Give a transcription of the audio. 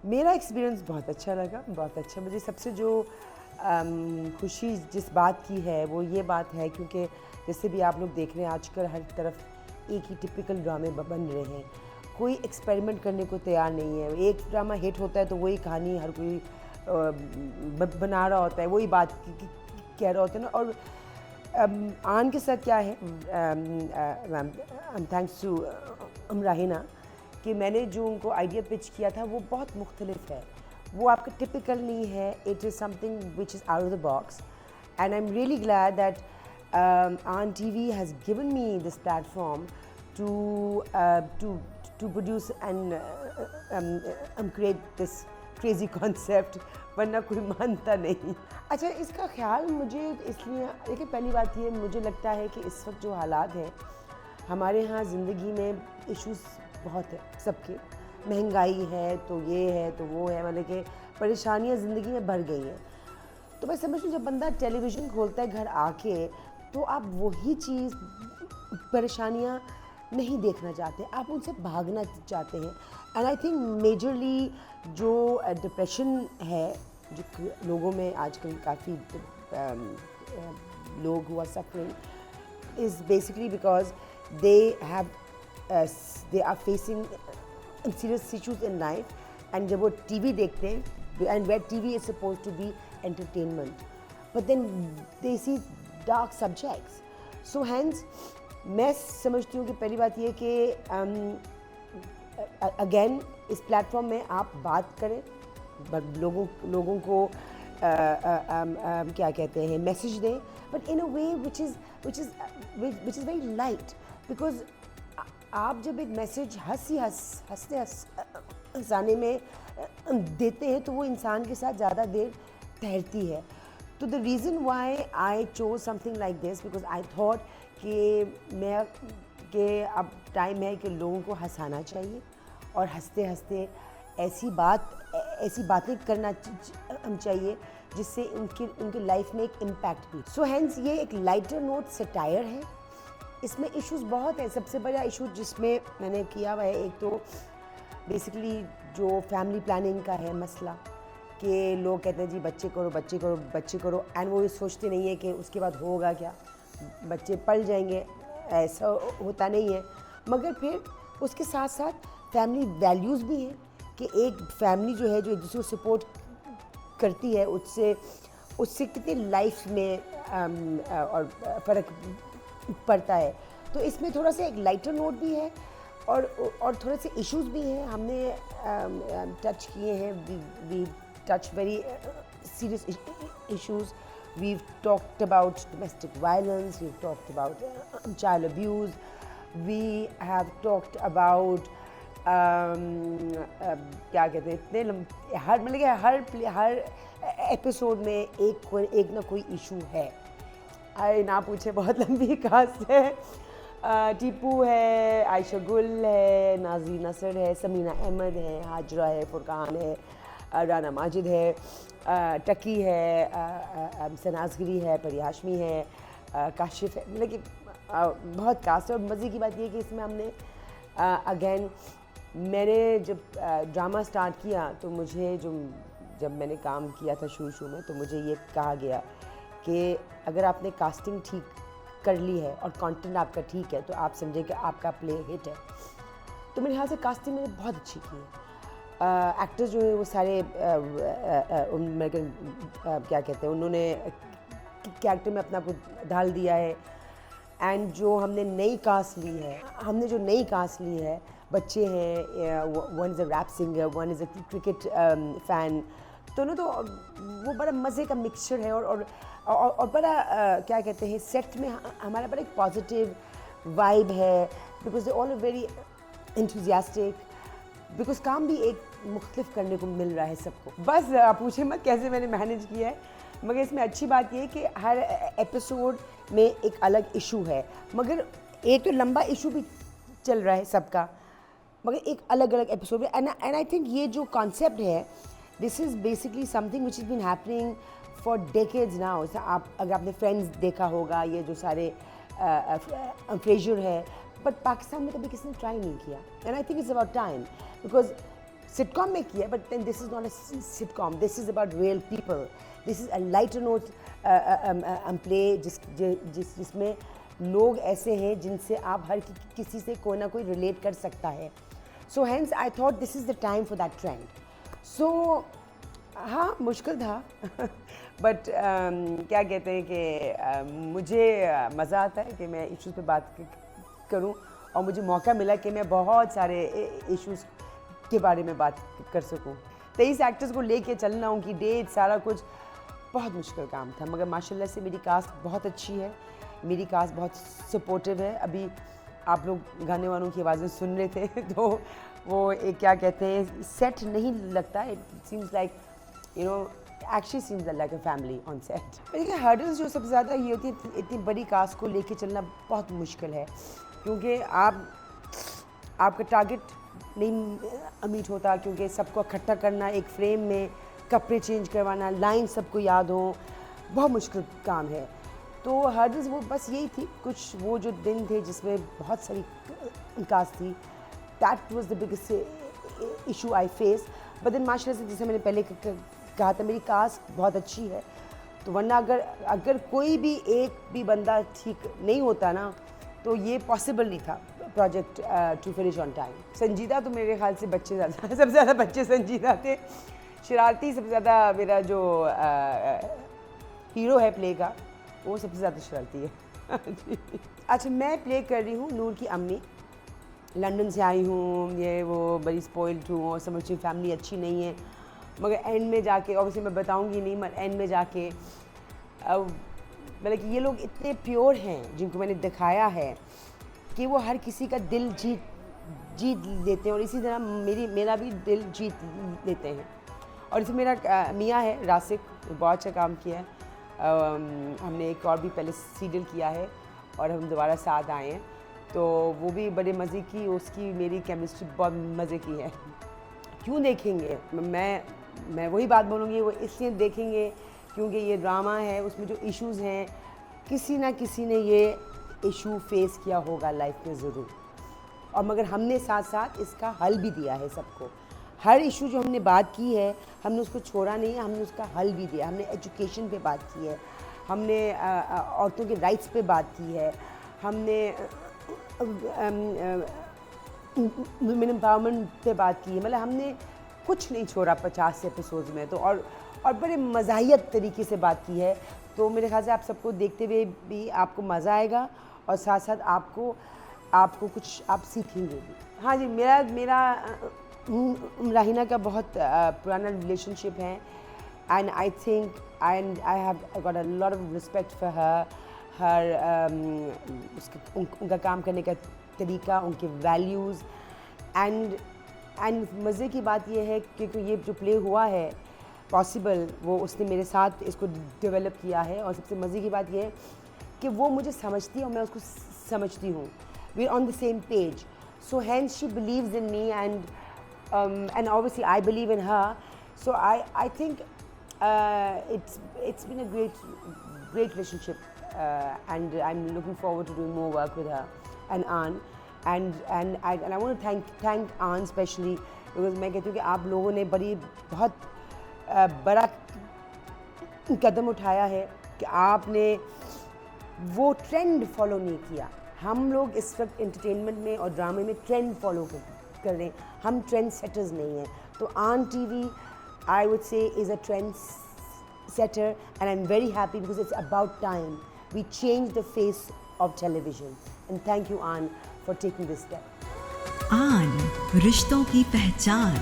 मेरा एक्सपीरियंस बहुत अच्छा लगा, बहुत अच्छा। मुझे सबसे जो खुशी जिस बात की है वो ये बात है, क्योंकि जैसे भी आप लोग देख रहे हैं आजकल हर तरफ एक ही टिपिकल ड्रामे बन रहे हैं। कोई एक्सपेरिमेंट करने को तैयार नहीं है। एक ड्रामा हिट होता है तो वही कहानी हर कोई बना रहा होता है, वही बात कह रहा होता है ना। और आन के साथ क्या है, थैंक्स टू राहिना, कि मैंने जो उनको आइडिया पिच किया था वो बहुत मुख्तलिफ है। वो आपका टिपिकल नहीं है, it is something which is out of the box. And I am really glad that Aan TV has given me this platform to produce and create this crazy concept, वरना कोई मानता नहीं। अच्छा, इसका ख्याल मुझे इसलिए, देखिए पहली बात ये मुझे लगता है कि इस वक्त जो हालात हैं हमारे यहाँ ज़िंदगी में इश्यूज़ बहुत है सबके। महंगाई है तो ये है तो वो है, मतलब कि परेशानियाँ ज़िंदगी में बढ़ गई हैं। तो मैं समझती हूँ जब बंदा टेलीविज़न खोलता है घर आके, तो आप वही चीज़, परेशानियाँ नहीं देखना चाहते, आप उनसे भागना चाहते हैं। एंड आई थिंक मेजरली जो डिप्रेशन है जो लोगों में आजकल काफ़ी लोग हुआ suffering is basically because they are facing serious issues in life. And जब वो टीवी देखते हैं, and where TV is suppose to be entertainment, but then they see dark subjects. So hence मैं समझती हूँ कि पहली बात ये कि अगेन इस प्लेटफॉर्म में आप बात करें, लोगों को क्या कहते हैं, मैसेज दें, but in a way which is very light. Because आप जब एक मैसेज हंसते हंसाने में देते हैं तो वो इंसान के साथ ज़्यादा देर ठहरती है। तो the reason why I chose something like this, because I thought कि अब टाइम है कि लोगों को हंसाना चाहिए और हंसते हंसते ऐसी बातें करना चाहिए जिससे उनकी लाइफ में एक इम्पैक्ट भी। सो हैंस ये एक लाइटर नोट सटायर है। इसमें इश्यूज़ बहुत है। सबसे बड़ा इशू जिसमें मैंने किया हुआ है, एक तो बेसिकली जो फैमिली प्लानिंग का है मसला, कि लोग कहते हैं जी बच्चे करो बच्चे करो बच्चे करो, एंड वो ये सोचते नहीं है कि उसके बाद होगा क्या, बच्चे पल जाएंगे, ऐसा होता नहीं है। मगर फिर उसके साथ साथ फैमिली वैल्यूज़ भी हैं कि एक फैमिली जो है जो एक दूसरे को सपोर्ट करती है, उससे कितनी लाइफ में और फ़र्क पड़ता है। तो इसमें थोड़ा सा एक लाइटर नोट भी है और थोड़े से इश्यूज़ भी हैं हमने टच किए हैं। We touch very serious issues. We've talked about domestic violence, we've talked about child abuse, we have talked about क्या कहते हैं, इतने हर मतलब कि हर एपिसोड में एक ना कोई इशू है। अरे ना पूछे, बहुत लंबी कास्ट है। टीपू है, आयशा गुल है, नाजी नसर है, समीना अहमद है, हाजरा है, फुरकान है, राना माजिद है, टकी है, सनाजगिरी है, परिहाशमी है, काशिफ है। मतलब कि बहुत कास्ट है। और मज़े की बात ये है कि इसमें हमने अगेन मैंने जब ड्रामा स्टार्ट किया तो मुझे जब मैंने काम किया था शुरू में, तो मुझे ये कहा गया कि अगर आपने कास्टिंग ठीक कर ली है और कंटेंट आपका ठीक है तो आप समझे कि आपका प्ले हिट है। तो मेरे ख्याल से कास्टिंग मैंने बहुत अच्छी की है। एक्टर्स जो है वो सारे क्या कहते हैं, उन्होंने कैरेक्टर में अपना को ढाल दिया है। एंड जो हमने नई कास्ट ली है, बच्चे हैं, one is a rap singer, one is a cricket fan, दोनों तो वो बड़ा मज़े का मिक्सचर है। और बड़ा क्या कहते हैं, सेट में हमारा बड़ा एक पॉजिटिव वाइब है, because they all are very enthusiastic, because काम भी एक मुख्तलिफ करने को मिल रहा है सबको। बस पूछे मत कैसे मैंने मैनेज किया है, मगर इसमें अच्छी बात ये है कि हर एपिसोड में एक अलग इशू है, मगर एक तो लंबा इशू भी चल रहा है सबका, मगर एक अलग अलग एपिसोड में। एंड आई थिंक ये जो कॉन्सेप्ट है, this is basically something which is been happening for decades now. आप अगर आपने फ्रेंड्स देखा होगा, ये जो सारे फ्रेजर है, बट पाकिस्तान में कभी किसी ने ट्राई नहीं किया। And I think it's about time, because sitcom में किया, but then this is not a sitcom, this is about real people, this is a lighter note play जिसमें लोग ऐसे हैं जिनसे आप हर किसी से कोई ना कोई रिलेट कर सकता है. So hence I thought this is the time for that trend. So हाँ, मुश्किल था बट क्या कहते हैं कि मुझे मज़ा आता है कि मैं इश्यूज़ पे बात करूं, और मुझे मौका मिला कि मैं बहुत सारे इश्यूज़ के बारे में बात कर सकूं. 23 एक्टर्स को लेके चलना, उनकी डेट, सारा कुछ बहुत मुश्किल काम था, मगर माशाल्लाह से मेरी कास्ट बहुत अच्छी है, मेरी कास्ट बहुत सपोर्टिव है. अभी आप लोग गाने वालों की आवाज़ें सुन रहे थे तो वो एक क्या कहते हैं, सेट नहीं लगता, it seems like you know actually seems like a family on set. लेकिन हर्डल्स जो सबसे ज़्यादा ये होती है, इतनी बड़ी कास्ट को लेके चलना बहुत मुश्किल है, क्योंकि आपका टारगेट नहीं मीट होता, क्योंकि सबको इकट्ठा करना एक फ्रेम में, कपड़े चेंज करवाना, लाइन सबको याद हो, बहुत मुश्किल काम है. तो हर्डल्स वो बस यही थी, कुछ वो जो दिन थे जिसमें बहुत सारी कास्ट थी, that was the biggest issue I face. But then माशाल्लाह से, जैसे मैंने पहले कहा था, मेरी कास्ट बहुत अच्छी है, तो वरना अगर कोई भी एक भी बंदा ठीक नहीं होता ना, तो ये पॉसिबल नहीं था project to finish on time. Sanjeeda तो मेरे ख्याल से बच्चे ज़्यादा सबसे ज़्यादा बच्चे संजीदा थे. शरारती सबसे ज़्यादा मेरा जो हीरो है प्ले का, वो सबसे ज़्यादा शरारती है. अच्छा, मैं प्ले कर रही हूँ नूर की अम्मी. लंदन से आई हूँ, ये वो बड़ी स्पॉइल्ड हूँ और समझती हूँ फैमिली अच्छी नहीं है, मगर एंड में जाके, ऑब्वियसली मैं बताऊँगी नहीं, मगर एंड में जाके मतलब कि ये लोग इतने प्योर हैं जिनको मैंने दिखाया है कि वो हर किसी का दिल जीत लेते हैं, और इसी तरह मेरा भी दिल जीत लेते हैं. और इसमें मेरा मियाँ है रासिक, बहुत अच्छा काम किया है. हमने एक और भी पहले सीरियल किया है और हम दोबारा साथ आए हैं, तो वो भी बड़े मज़े की, उसकी मेरी केमिस्ट्री बहुत मज़े की है. क्यों देखेंगे? मैं वही बात बोलूँगी, वो इसलिए देखेंगे क्योंकि ये ड्रामा है, उसमें जो इश्यूज़ हैं, किसी ना किसी ने ये इशू फेस किया होगा लाइफ में ज़रूर, और मगर हमने साथ साथ इसका हल भी दिया है सबको. हर इशू जो हमने बात की है, हमने उसको छोड़ा नहीं है, हमने उसका हल भी दिया. हमने एजुकेशन पे बात की है, हमने औरतों के राइट्स पे बात की है, हमने वुमेन एम्पावरमेंट पे बात की है. मतलब हमने कुछ नहीं छोड़ा 50 एपिसोड्स में, तो और बड़े मज़ाहियत तरीके से बात की है. तो मेरे ख्याल से आप सबको देखते हुए भी आपको मज़ा आएगा, और साथ साथ आपको कुछ आप सीखेंगे भी. हाँ जी, मेरा राहिना का बहुत पुराना रिलेशनशिप है, and I think I have got a lot of respect for उनका काम करने का तरीका, उनके वैल्यूज़. एंड मज़े की बात यह है कि ये जो प्ले हुआ है पॉसिबल, वो उसने मेरे साथ इसको डेवलप किया है, और सबसे मज़े की बात यह है कि वो मुझे समझती है और मैं उसको समझती हूँ. We are on the same page, so hence she believes in me, and obviously I believe in her. So I think it's been a great relationship, and I'm looking forward to doing more work with her and Ann, and I want to thank Ann especially, because मैं कहती हूँ कि आप लोगों ने बहुत बड़ा कदम उठाया है कि आपने वो ट्रेंड फॉलो नहीं किया. हम लोग इस वक्त एंटरटेनमेंट में और ड्रामे में ट्रेंड फॉलो कर रहे हैं, हम ट्रेंड सेटर्स नहीं हैं. तो and TV I would say is a trendsetter, and I am very happy because it's about time we change the face of television. And thank you and for taking this step. And, रिश्तों की पहचान.